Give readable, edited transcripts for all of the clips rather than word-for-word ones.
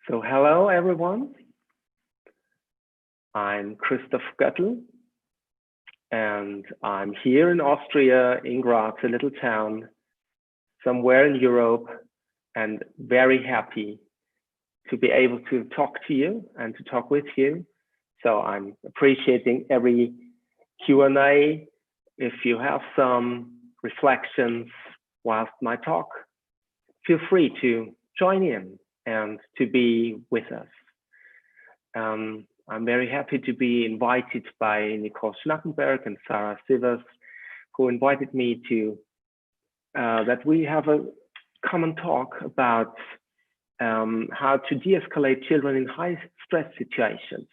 So hello everyone, I'm Chrisoph Göttl and I'm here in Austria, in Graz, a little town somewhere in Europe, and very happy to be able to talk to you and to talk with you. So I'm appreciating every Q&A. If you have some reflections whilst my talk, feel free to join in and to be with us. I'm very happy to be invited by Nicole Schnackenberg and Sarah Sivers, who invited me to, that we have a common talk about how to de-escalate children in high stress situations.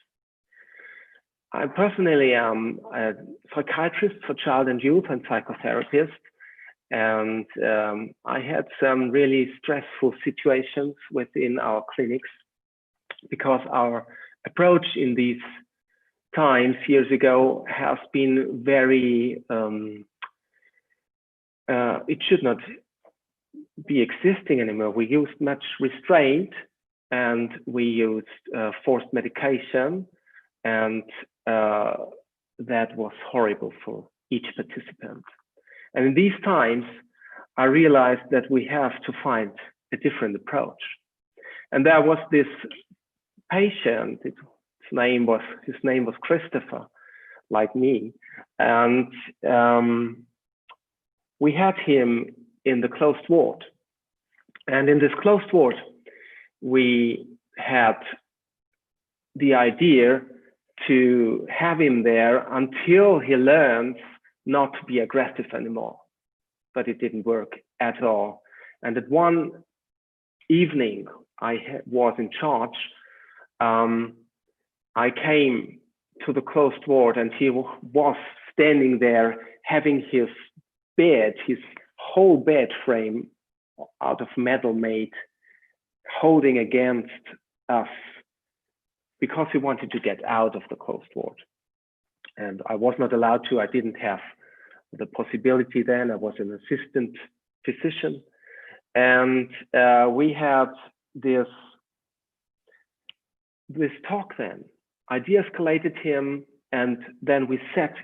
I personally am a psychiatrist for child and youth and psychotherapist. And I had some really stressful situations within our clinics because our approach in these times years ago has been very, it should not be existing anymore. We used much restraint and we used forced medication, and that was horrible for each participant. And in these times, I realized that we have to find a different approach. And there was this patient, his name was Christopher, like me. And we had him in the closed ward. And in this closed ward, we had the idea to have him there until he learns not to be aggressive anymore, but it didn't work at all. And at one evening I was in charge, I came to the closed ward and he was standing there having his bed, his whole bed frame out of metal made, holding against us because he wanted to get out of the closed ward. And I was not allowed to. I didn't have the possibility then. I was an assistant physician. And we had this talk then. I de-escalated him, and then we sat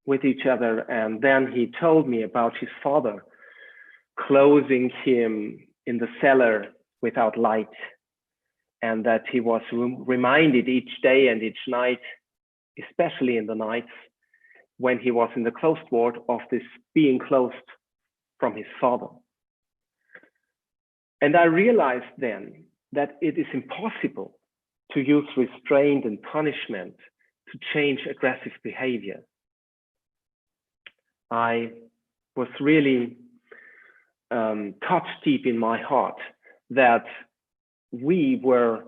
with each other. And then he told me about his father closing him in the cellar without light, and that he was reminded each day and each night, especially in the nights when he was in the closed ward, of this being closed from his father. And I realized then that it is impossible to use restraint and punishment to change aggressive behavior. I was really touched deep in my heart that we were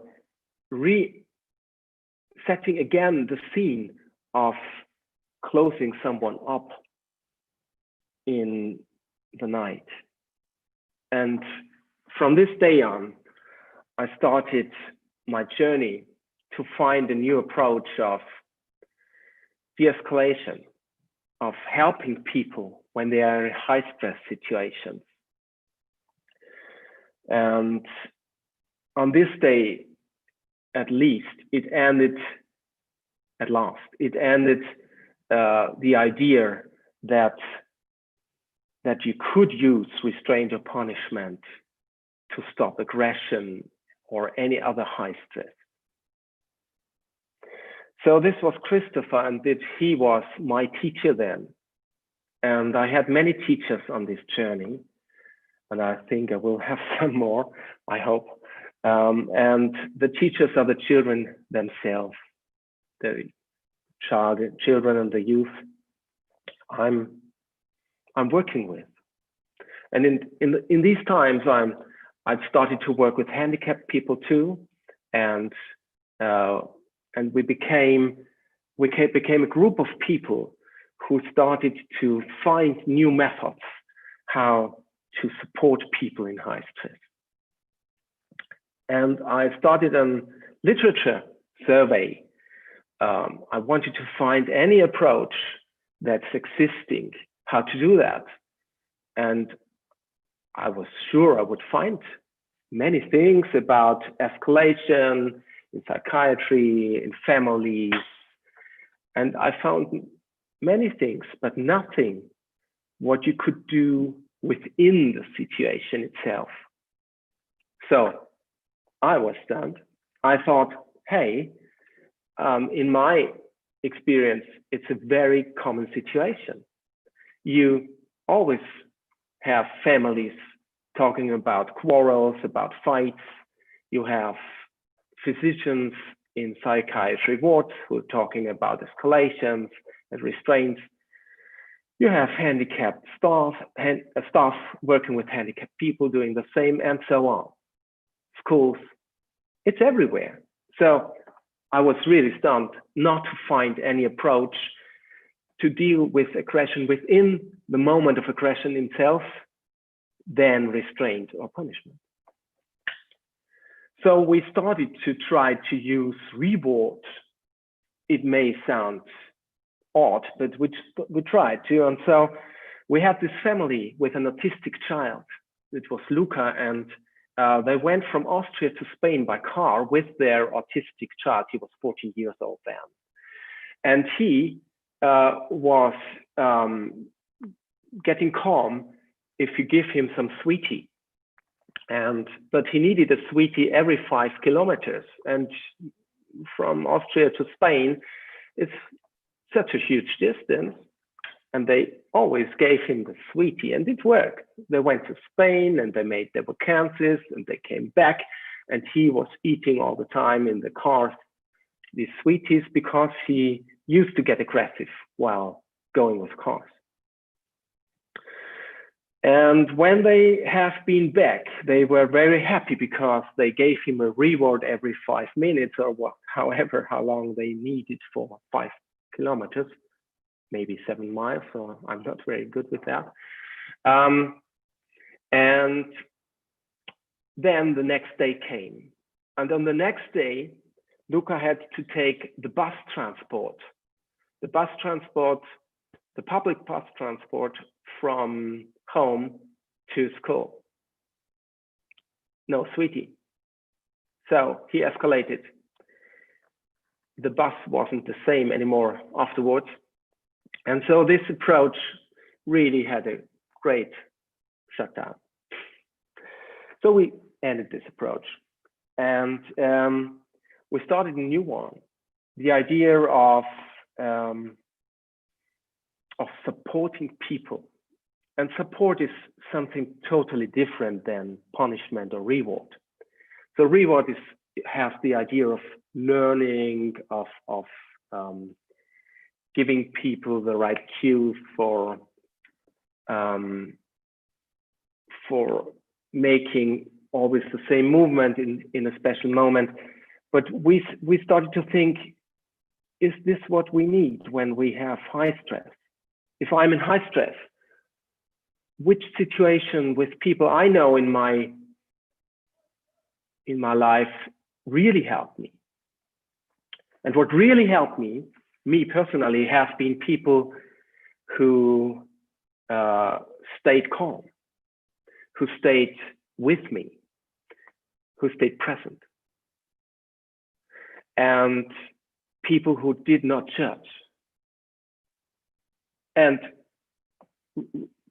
setting again the scene of closing someone up in the night. And from this day on, I started my journey to find a new approach of de-escalation, of helping people when they are in high stress situations. And on this day, at least, it ended at last. It ended the idea that you could use restraint or punishment to stop aggression or any other high stress. So this was Christopher, and he was my teacher then. And I had many teachers on this journey, and I think I will have some more, I hope. And the teachers are the children themselves, the children and the youth I'm working with. And in these times, I've started to work with handicapped people too, and we became a group of people who started to find new methods how to support people in high stress. And I started a literature survey. I wanted to find any approach that's existing, how to do that. And I was sure I would find many things about escalation in psychiatry, in families, and I found many things, but nothing what you could do within the situation itself. So I was stunned. I thought, hey, in my experience, it's a very common situation. You always have families talking about quarrels, about fights. You have physicians in psychiatry wards who are talking about escalations and restraints. You have handicapped staff working with handicapped people doing the same, and so on. Schools, it's everywhere. So I was really stunned not to find any approach to deal with aggression within the moment of aggression itself, than restraint or punishment. So we started to try to use reward. It may sound odd, but we tried to. And so we had this family with an autistic child. It was Luca, and they went from Austria to Spain by car with their autistic child. He was 14 years old then. And he was getting calm if you give him some sweetie. But he needed a sweetie every 5 kilometers. And from Austria to Spain, it's such a huge distance. And they always gave him the sweetie, and it worked. They went to Spain and they made their vacancies and they came back, and he was eating all the time in the cars these sweeties because he used to get aggressive while going with cars. And when they have been back, they were very happy because they gave him a reward every 5 minutes, or however how long they needed for 5 kilometers, maybe 7 miles, so I'm not very good with that. And then the next day came. And on the next day, Luca had to take the bus transport. The public bus transport from home to school. No sweetie. So he escalated. The bus wasn't the same anymore afterwards. And so this approach really had a great shutdown. So we ended this approach, and we started a new one. The idea of supporting people. And support is something totally different than punishment or reward. So reward has the idea of learning, of giving people the right cues for making always the same movement in a special moment. But we started to think, is this what we need when we have high stress? If I'm in high stress, which situation with people I know in my life really helped me? And what really helped me personally, have been people who stayed calm, who stayed with me, who stayed present, and people who did not judge. And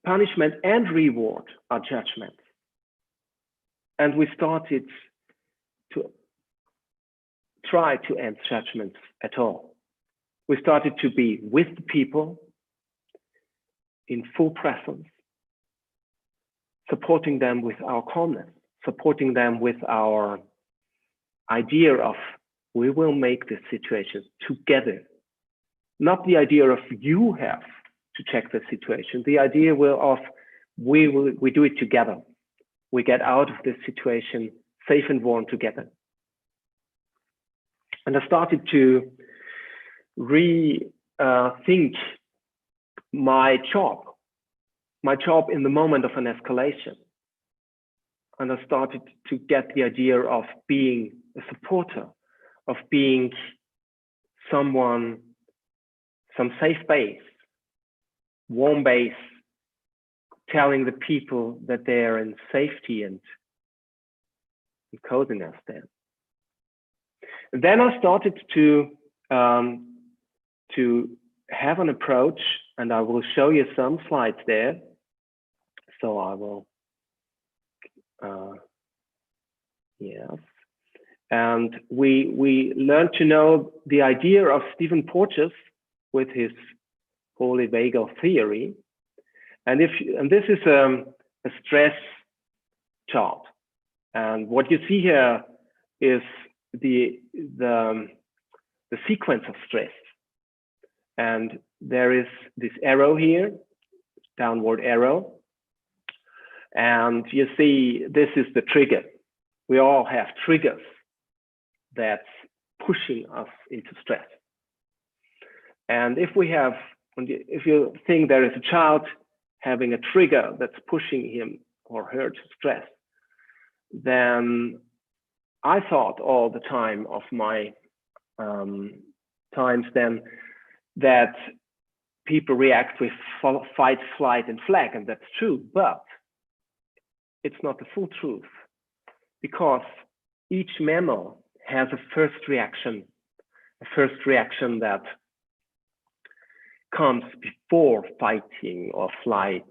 punishment and reward are judgment. And we started to try to end judgments at all. We started to be with the people in full presence, supporting them with our calmness, supporting them with our idea of we will make this situation together. Not the idea of you have to check the situation. The idea of we do it together. We get out of this situation safe and warm together. And I started to rethink my job in the moment of an escalation. And I started to get the idea of being a supporter, of being someone, some safe base, warm base, telling the people that they are in safety and and coziness then. And then I started to have an approach, and I will show you some slides there. So I will, yes. And we learned to know the idea of Stephen Porges with his polyvagal theory. And this is a stress chart. And what you see here is the sequence of stress. And there is this arrow here, downward arrow. And you see, this is the trigger. We all have triggers that's pushing us into stress. And if you think there is a child having a trigger that's pushing him or her to stress, then I thought all the time of my times then that people react with fight, flight, and flag, and that's true, but it's not the full truth, because each mammal has a first reaction that comes before fighting or flight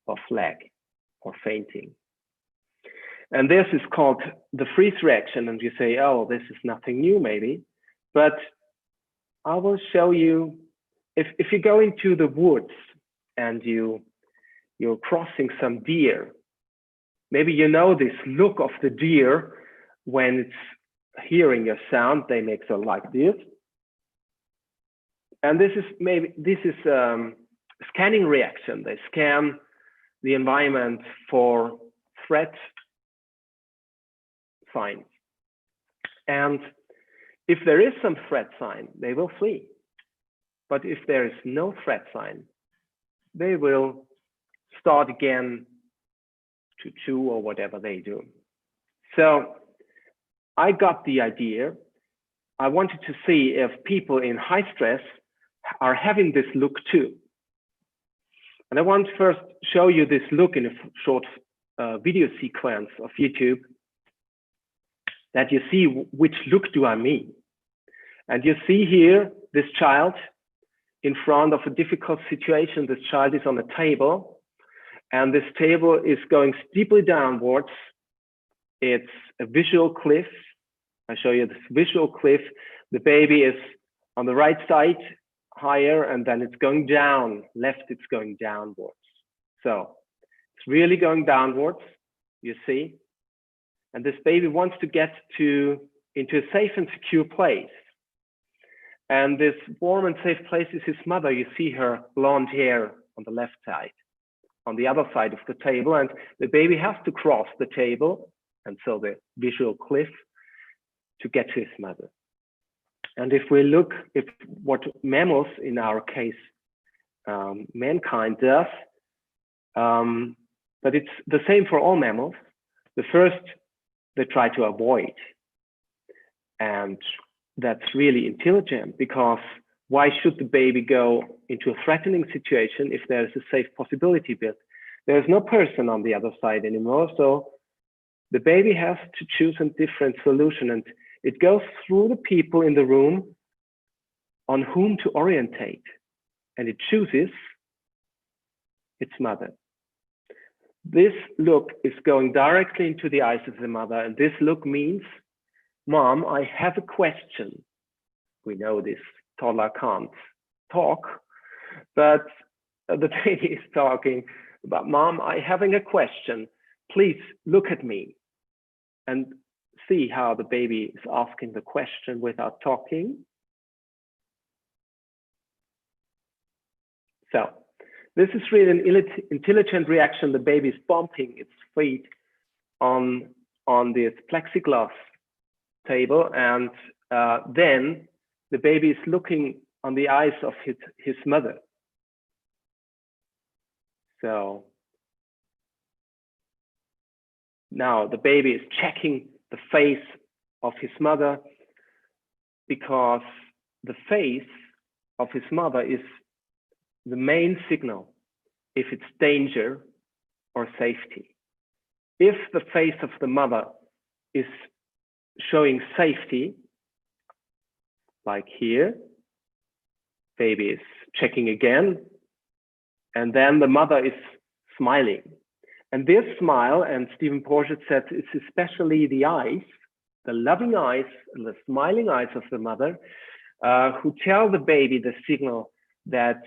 or flag or fainting. And this is called the freeze reaction. And you say, oh, this is nothing new maybe, but I will show you, if you go into the woods and you're crossing some deer, maybe you know this look of the deer when it's hearing a sound, they make so like this. And this is scanning reaction. They scan the environment for threat signs. And if there is some threat sign, they will flee. But if there is no threat sign, they will start again to chew or whatever they do. So I got the idea. I wanted to see if people in high stress are having this look too. And I want to first show you this look in a short video sequence of YouTube, that you see which look do I mean. And you see here this child in front of a difficult situation. This child is on a table, and this table is going steeply downwards. It's a visual cliff. I show you this visual cliff. The baby is on the right side higher, and then it's going down. Left, it's going downwards. So it's really going downwards, you see. And this baby wants to get into a safe and secure place. And this warm and safe place is his mother. You see her blonde hair on the left side, on the other side of the table. And the baby has to cross the table, and so the visual cliff, to get to his mother. And if we look at what mammals, in our case, mankind does, but it's the same for all mammals. The first, they try to avoid. And that's really intelligent, because why should the baby go into a threatening situation if there's a safe possibility built? There's no person on the other side anymore. So the baby has to choose a different solution, and it goes through the people in the room on whom to orientate, and it chooses its mother. This look is going directly into the eyes of the mother, and this look means, Mom, I have a question. We know this toddler can't talk, but the baby is talking about, Mom, I'm having a question. Please look at me. And see how the baby is asking the question without talking. So this is really an intelligent reaction. The baby is bumping its feet on this plexiglass table, and then the baby is looking on the eyes of his mother. So now the baby is checking the face of his mother, because the face of his mother is the main signal if it's danger or safety. If the face of the mother is showing safety, like here. Baby is checking again, and then the mother is smiling. And this smile, and Stephen Porges said, it's especially the eyes, the loving eyes, and the smiling eyes of the mother, who tell the baby the signal that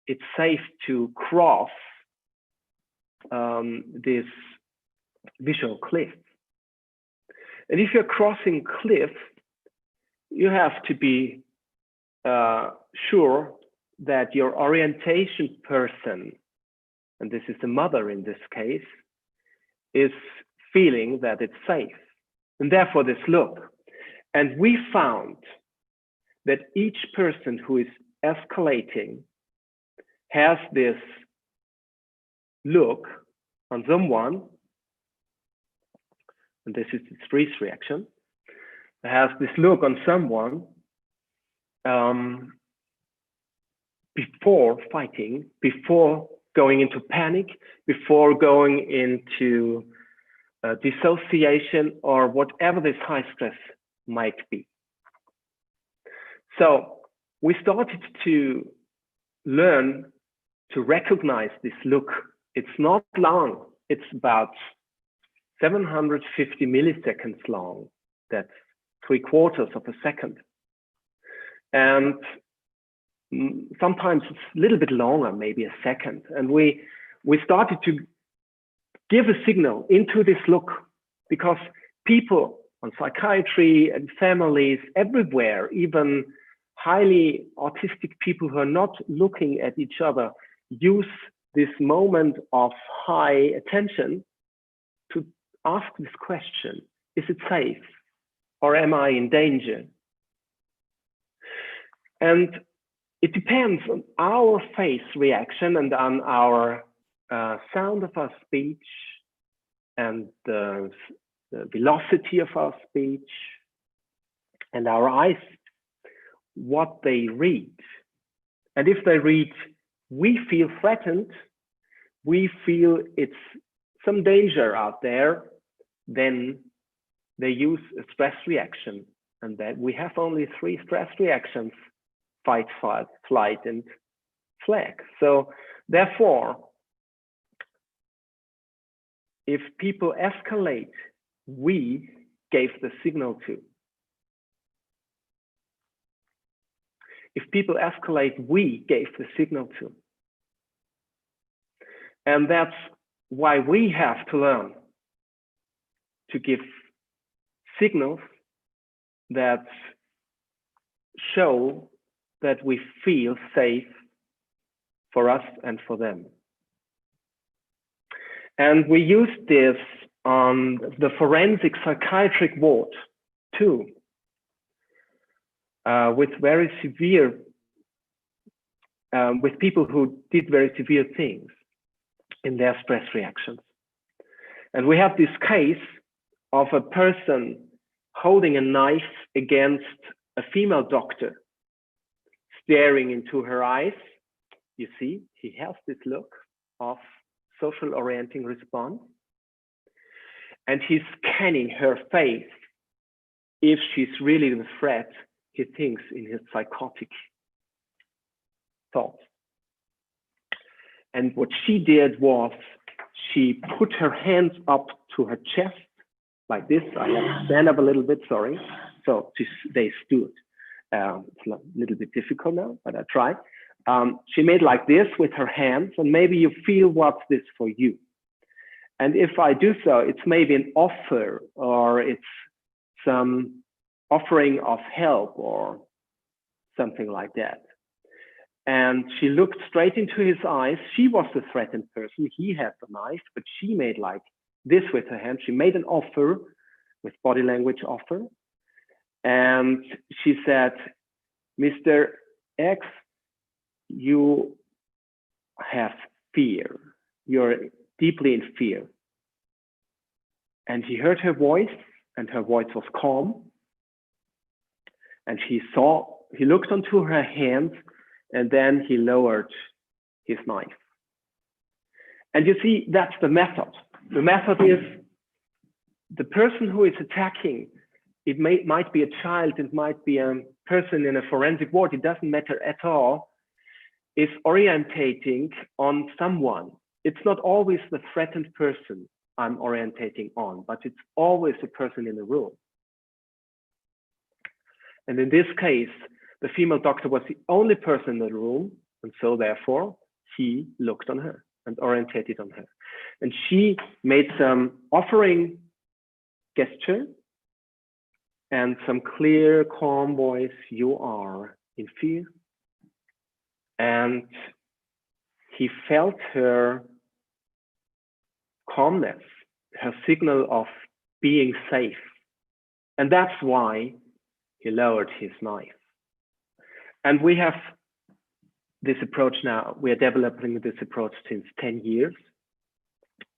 it's safe to cross this visual cliff. And if you're crossing cliff, you have to be sure that your orientation person, and this is the mother in this case, is feeling that it's safe, and therefore this look. And we found that each person who is escalating has this look on someone, and this is the freeze reaction, has this look on someone before fighting, before going into panic, before going into dissociation, or whatever this high stress might be. So we started to learn to recognize this look. It's not long, it's about 750 milliseconds long. That's 3/4 of a second. And sometimes it's a little bit longer, maybe a second. And we started to give a signal into this look, because people on psychiatry and families everywhere, even highly autistic people who are not looking at each other, use this moment of high attention to ask this question: is it safe, or am I in danger? And it depends on our face reaction and on our sound of our speech and the velocity of our speech and our eyes, what they read. And if they read, we feel threatened, we feel it's some danger out there, then they use a stress reaction. And that we have only 3 stress reactions: fight, flight, and flag. So therefore, if people escalate, we gave the signal to. If people escalate, we gave the signal to. And that's why we have to learn to give signals that show that we feel safe for us and for them. And we use this on the forensic psychiatric ward too, with very severe, with people who did very severe things in their stress reactions. And we have this case of a person holding a knife against a female doctor, staring into her eyes. You see, he has this look of social orienting response. And he's scanning her face. If she's really the threat, he thinks in his psychotic thoughts. And what she did was she put her hands up to her chest like this. I have to stand up a little bit, sorry. So they stood. It's a little bit difficult now, but I tried. She made like this with her hands, and maybe you feel what's this for you. And if I do so, it's maybe an offer, or it's some offering of help or something like that. And she looked straight into his eyes. She was the threatened person. He had the knife, but she made like this with her hand. She made an offer, with body language offer. And she said, Mr. X, you have fear. You're deeply in fear. And he heard her voice, and her voice was calm. And he looked onto her hands, and then he lowered his knife. And you see, that's the method. The method is the person who is attacking, it might be a child, it might be a person in a forensic ward, it doesn't matter at all, is orientating on someone. It's not always the threatened person I'm orientating on, but it's always a person in the room. And in this case, the female doctor was the only person in the room, and so therefore he looked on her and orientated on her. And she made some offering gesture and some clear, calm voice, you are in fear. And he felt her calmness, her signal of being safe. And that's why he lowered his knife. And we have this approach now. We are developing this approach since 10 years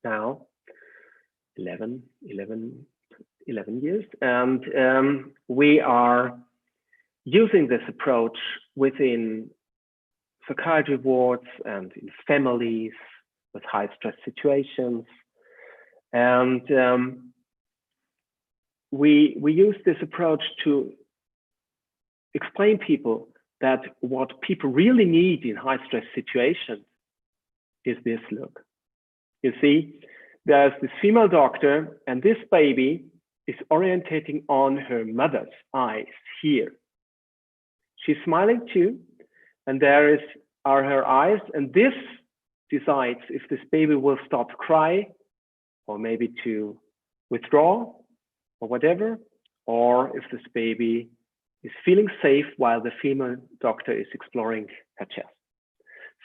now, 11 years. And we are using this approach within psychiatry wards and in families with high stress situations. And we use this approach to explain people that what people really need in high stress situations is this look. You see, there's this female doctor and this baby is orientating on her mother's eyes here. She's smiling too, and there are her eyes, and this decides if this baby will stop crying or maybe to withdraw or whatever, or if this baby is feeling safe while the female doctor is exploring her chest.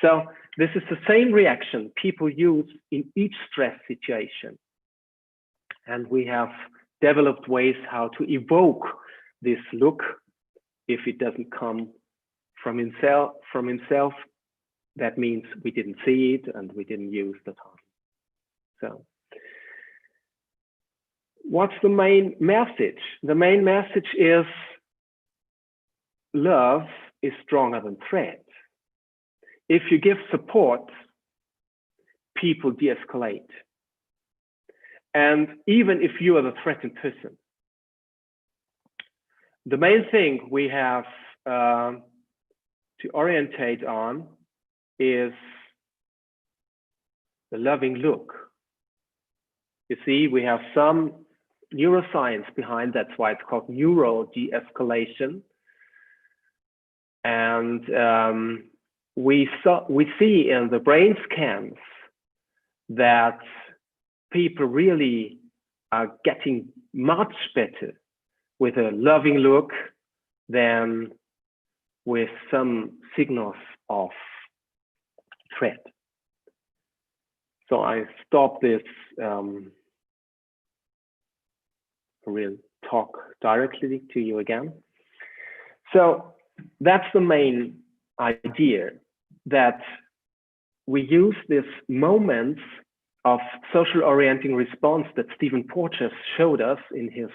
So this is the same reaction people use in each stress situation. And we have developed ways how to evoke this look if it doesn't come from himself. That means we didn't see it and we didn't use the time. So what's the main message? The main message is love is stronger than threat. If you give support, people de-escalate. And even if you are the threatened person, the main thing we have to orientate on is the loving look. You see, we have some neuroscience behind, that's why it's called Neuro de-escalation. And we see in the brain scans that people really are getting much better with a loving look than with some signals of threat. So I stop this real talk directly to you again. So that's the main idea, that we use these moments of social orienting response that Stephen Porges showed us in his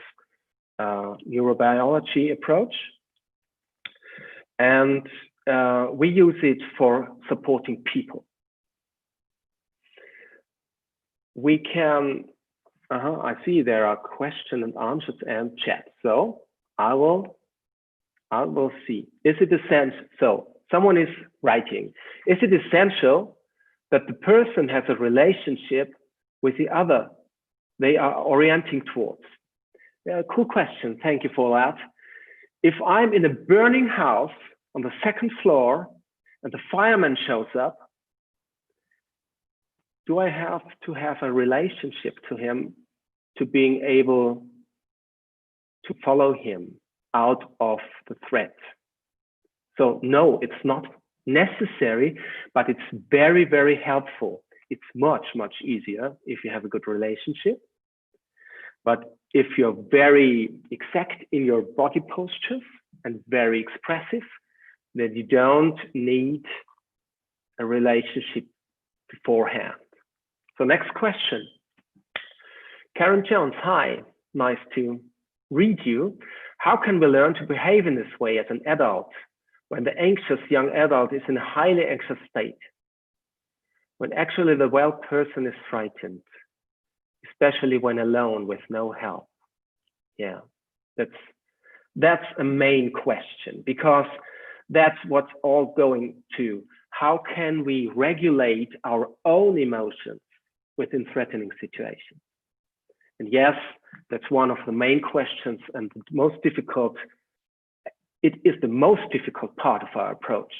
neurobiology approach. And we use it for supporting people. We can, I see there are questions and answers and chat. So I will see. Is it essential? So someone is writing, is it essential that the person has a relationship with the other they are orienting towards? Yeah, cool question. Thank you for that. If I'm in a burning house on the second floor and the fireman shows up, do I have to have a relationship to him to being able to follow him out of the threat? So no, it's not necessary, but it's very, very helpful. It's much, much easier if you have a good relationship. But if you're very exact in your body postures and very expressive, then you don't need a relationship beforehand. So next question. Karen Jones, hi, nice to read you. How can we learn to behave in this way as an adult when the anxious young adult is in a highly anxious state? When actually the well person is frightened. especially when alone with no help. Yeah, that's a main question, because that's what's all going to, how can we regulate our own emotions within threatening situations? And yes, that's one of the main questions and the most difficult. It is the most difficult part of our approach.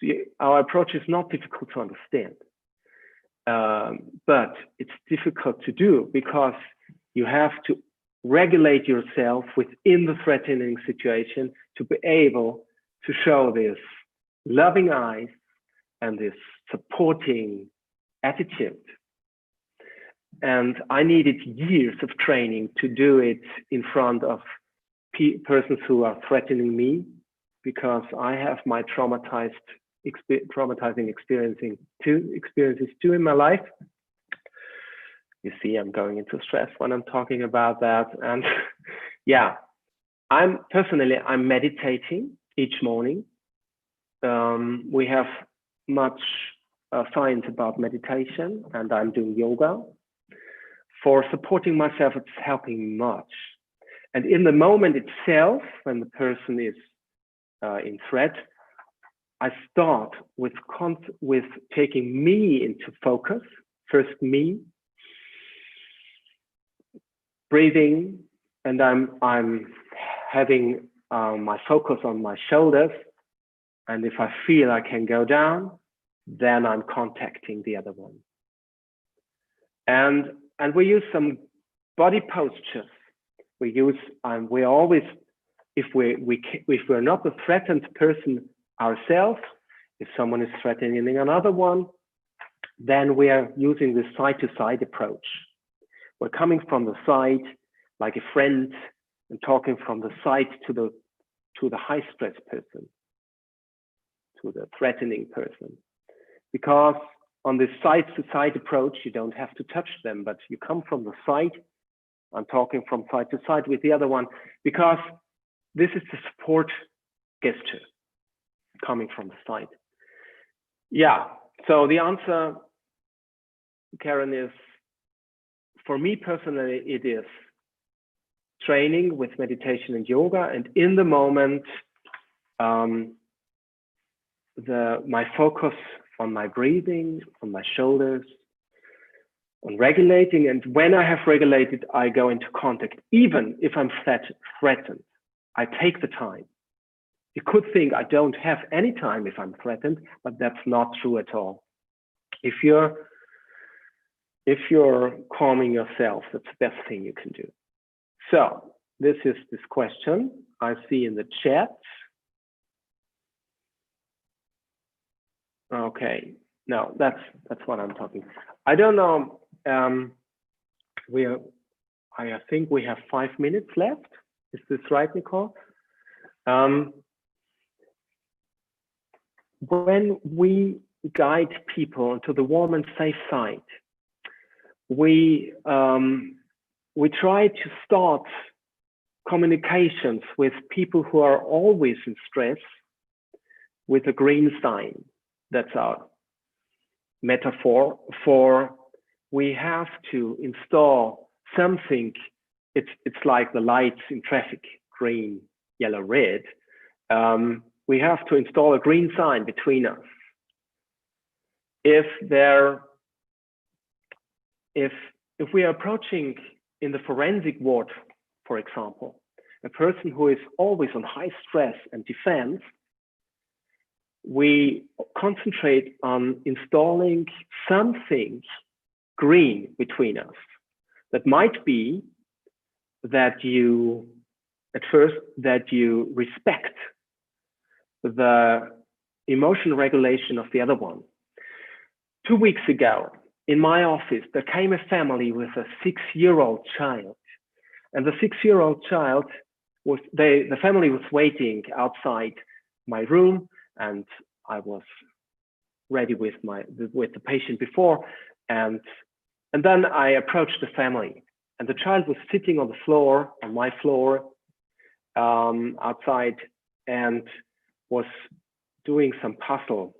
So our approach is not difficult to understand, but it's difficult to do because you have to regulate yourself within the threatening situation to be able to show this loving eyes and this supporting attitude. And I needed years of training to do it in front of persons who are threatening me, because I have my traumatizing experiences too in my life. You see, I'm going into stress when I'm talking about that. And yeah, I'm meditating each morning. We have much science about meditation, and I'm doing yoga. For supporting myself, it's helping much. And in the moment itself, when the person is in threat, I start with taking me into focus. First me, breathing, and I'm having my focus on my shoulders. And if I feel I can go down, then I'm contacting the other one. And we use some body postures. We always, if we're not the threatened person ourselves, if someone is threatening another one, then we are using this side-to-side approach. We're coming from the side like a friend and talking from the side to the high stress person, to the threatening person. Because on this side-to-side approach, you don't have to touch them, but you come from the side. I'm talking from side to side with the other one, because this is the support gesture coming from the side. Yeah, so the answer, Karen, is, for me personally, it is training with meditation and yoga, and in the moment, my focus on my breathing, on my shoulders, on regulating. And when I have regulated, I go into contact. Even if I'm threatened, I take the time. You could think I don't have any time if I'm threatened, but that's not true at all. If you're calming yourself, that's the best thing you can do. So this is this question I see in the chat. Okay, no, that's what I'm talking. I don't know. I think we have 5 minutes left. Is this right, Nicole? When we guide people into the warm and safe side, we try to start communications with people who are always in stress with a green sign. That's our metaphor for, we have to install something. It's like the lights in traffic, green, yellow, red. We have to install a green sign between us. If we are approaching in the forensic ward, for example, a person who is always on high stress and defense, we concentrate on installing something green between us. That might be that you respect the emotional regulation of the other one. 2 weeks ago, in my office, there came a family with a 6-year-old child. And the 6-year-old child the family was waiting outside my room, and I was ready with the patient before. And then I approached the family, and the child was sitting on the floor, on my floor, outside, and was doing some puzzle.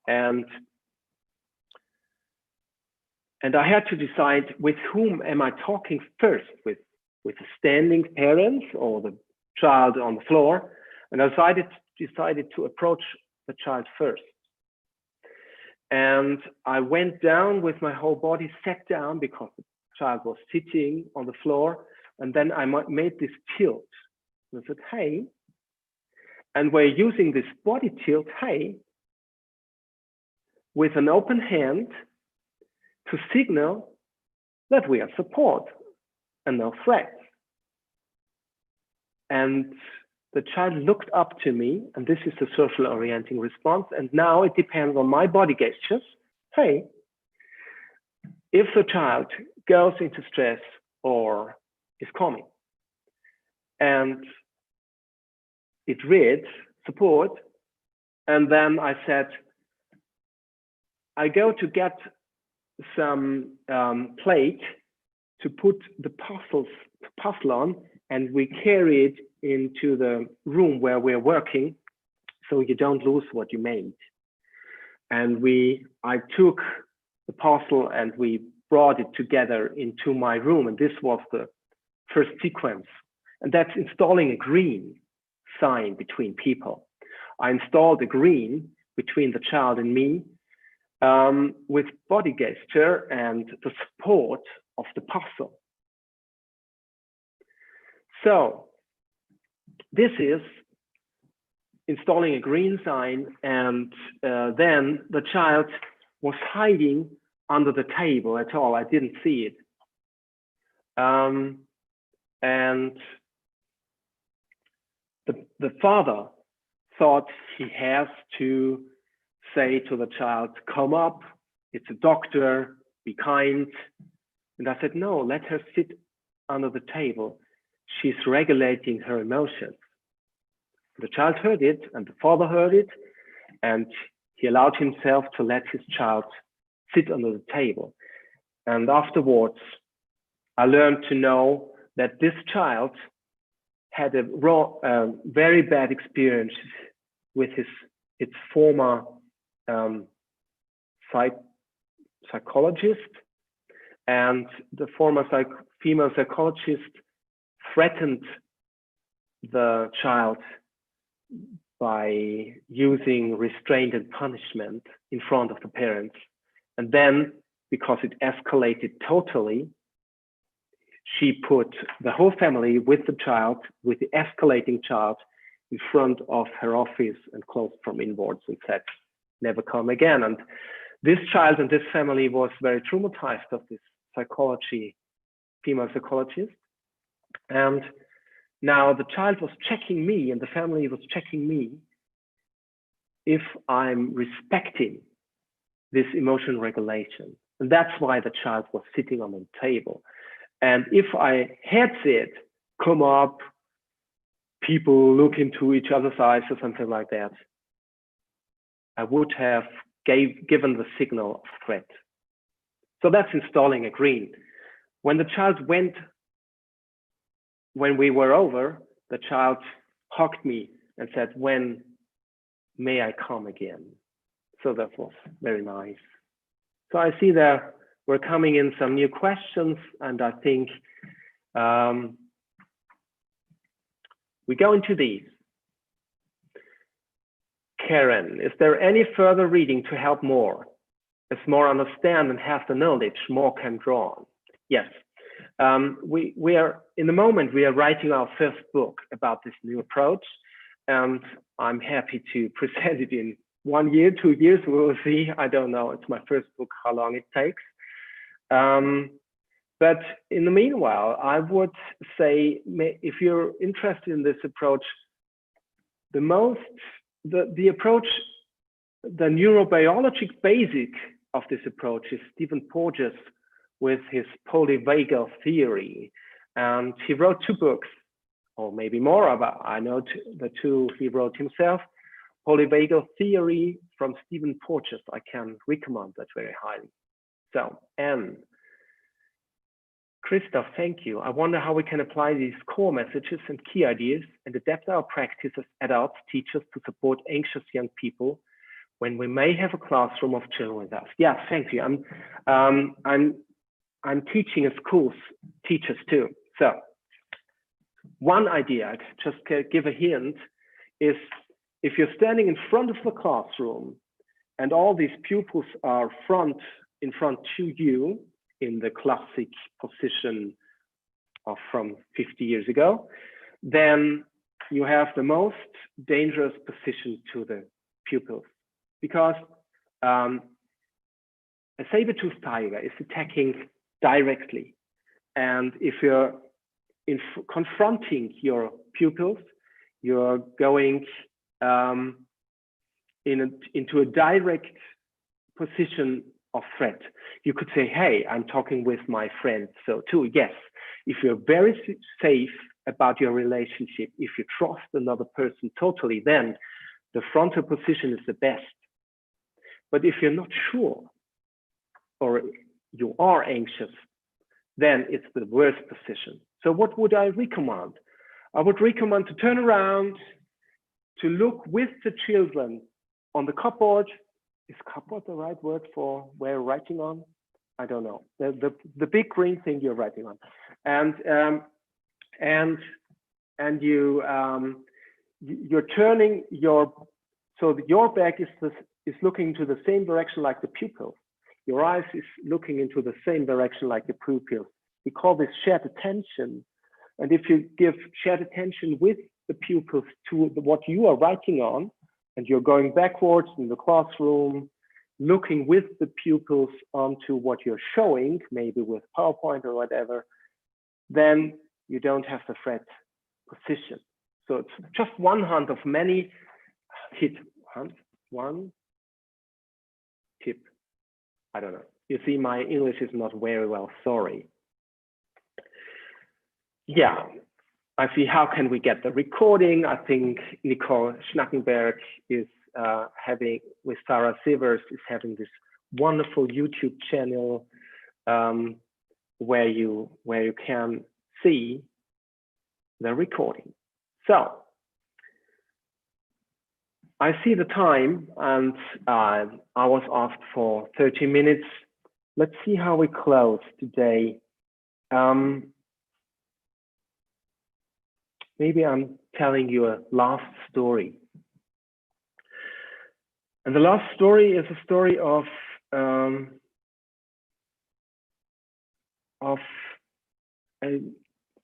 And And I had to decide with whom am I talking first, with the standing parents or the child on the floor. And I decided to approach the child first. And I went down with my whole body, sat down because the child was sitting on the floor. And then I made this tilt. And I said, hey. And we're using this body tilt, hey, with an open hand to signal that we are support and no threat. And the child looked up to me, and this is the social orienting response. And now it depends on my body gestures. Hey, if the child goes into stress or is calming, and it reads support, and then I said, I go to get some plate to put the puzzle on, and we carry it into the room where we're working so you don't lose what you made. And I took the puzzle and we brought it together into my room, and this was the first sequence. And that's installing a green sign between people. I installed a green between the child and me with body gesture and the support of the puzzle. So this is installing a green sign, and then the child was hiding under the table at all. I didn't see it. And the father thought he has to say to the child, come up, it's a doctor, be kind. And I said, no, let her sit under the table. She's regulating her emotions. The child heard it, and the father heard it, and he allowed himself to let his child sit under the table. And afterwards, I learned to know that this child had a very bad experience with its former psychologist, and the former female psychologist threatened the child by using restraint and punishment in front of the parents. And then, because it escalated totally, she put the whole family with the child, with the escalating child, in front of her office and closed from inwards and said, never come again. And this child and this family was very traumatized of this female psychologist. And now the child was checking me, and the family was checking me, if I'm respecting this emotion regulation. And that's why the child was sitting on the table. And if I had said, come up, people look into each other's eyes or something like that, I would have given the signal of threat. So that's installing a green. When the child when we were over, the child hugged me and said, when may I come again? So that was very nice. So I see that we're coming in some new questions, and I think we go into these. Karen, is there any further reading to help more? As more understand and have the knowledge, more can draw on. Yes. We are, in the moment, we are writing our first book about this new approach, and I'm happy to present it in 1 year, 2 years, we will see. I don't know, it's my first book, how long it takes. But in the meanwhile, I would say, if you're interested in this approach, the approach, the neurobiologic basic of this approach is Stephen Porges with his polyvagal theory. And he wrote 2 books, or maybe more, about, I know the 2 he wrote himself. Polyvagal theory from Stephen Porges, I can recommend that very highly. So, and Chrisoph, thank you. I wonder how we can apply these core messages and key ideas and adapt our practice as adults, teachers, to support anxious young people when we may have a classroom of children with us. Yeah, thank you. I'm teaching in schools, teachers too. So one idea, I'd just give a hint, is if you're standing in front of the classroom and all these pupils are in front to you in the classic position of from 50 years ago, then you have the most dangerous position to the pupils, because a saber-toothed tiger is attacking directly. And if you're confronting your pupils, you're going into a direct position of threat. You could say, hey, I'm talking with my friend. So too, yes, if you're very safe about your relationship, if you trust another person totally, then the frontal position is the best. But if you're not sure, or you are anxious, then it's the worst position. So what would I recommend? I would recommend to turn around, to look with the children on the cupboard. Is cupboard the right word for where you're writing on? I don't know. The big green thing you're writing on, and you're turning your back is looking to the same direction like the pupil. Your eyes is looking into the same direction like the pupil. We call this shared attention. And if you give shared attention with the pupils to what you are writing on, and you're going backwards in the classroom, looking with the pupils onto what you're showing, maybe with PowerPoint or whatever, then you don't have the threat position. So it's just one hand of many one tip. I don't know. You see, my English is not very well, sorry. Yeah, I see how can we get the recording. I think Nicole Schnackenberg is with Sarah Sivers, is having this wonderful YouTube channel where you can see the recording. So I see the time, and I was asked for 30 minutes. Let's see how we close today. Maybe I'm telling you a last story. And the last story is a story of a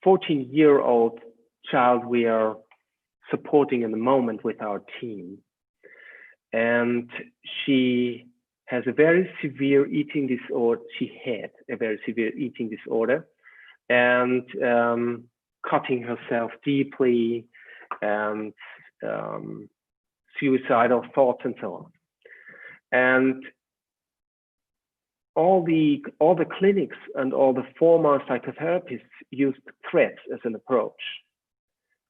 14-year-old child we are supporting in the moment with our team. And she has a very severe eating disorder. She had a very severe eating disorder, and cutting herself deeply, and suicidal thoughts and so on. And all the clinics and all the former psychotherapists used threats as an approach.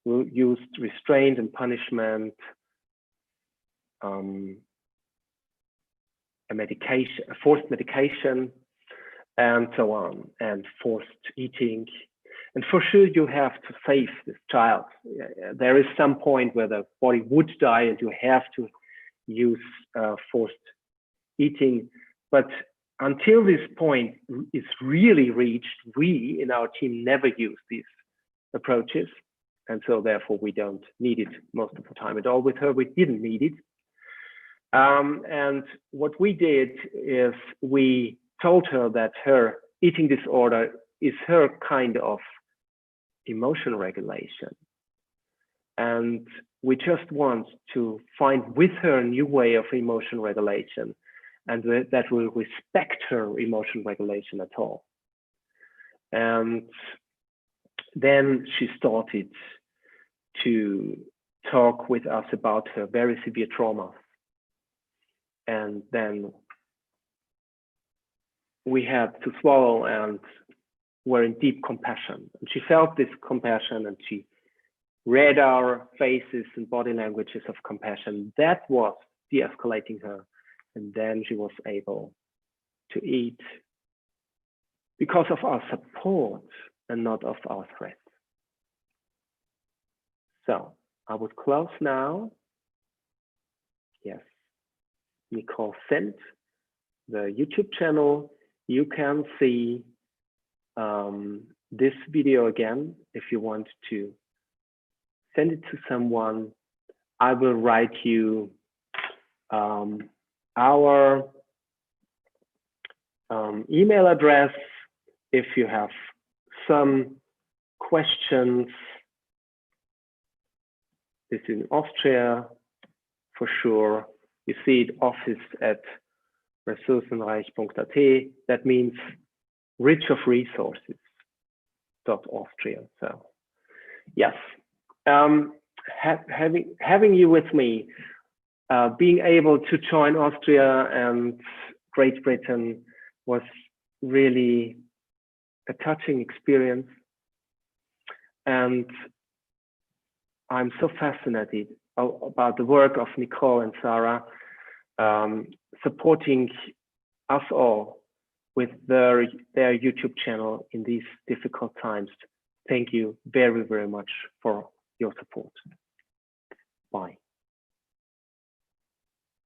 We used restraint and punishment, a forced medication, and so on, and forced eating. And for sure, you have to save this child. There is some point where the body would die and you have to use forced eating. But until this point is really reached, we in our team never use these approaches. And so therefore, we don't need it most of the time at all. With her, we didn't need it. And what we did is we told her that her eating disorder is her kind of emotion regulation. And we just want to find with her a new way of emotion regulation, and that will respect her emotion regulation at all. And then she started to talk with us about her very severe trauma. And then we had to swallow and were in deep compassion. And she felt this compassion, and she read our faces and body languages of compassion. That was de-escalating her. And then she was able to eat because of our support and not of our threat. So I would close now. Yes. Nicole sent, the YouTube channel, you can see this video again. If you want to send it to someone, I will write you our email address. If you have some questions, this is in Austria for sure. You see it, office@ressourcenreich.at. That means rich of resources .austria. So yes, having you with me, being able to join Austria and Great Britain was really a touching experience. And I'm so fascinated about the work of Nicole and Sarah, supporting us all with their YouTube channel in these difficult times. Thank you very, very much for your support.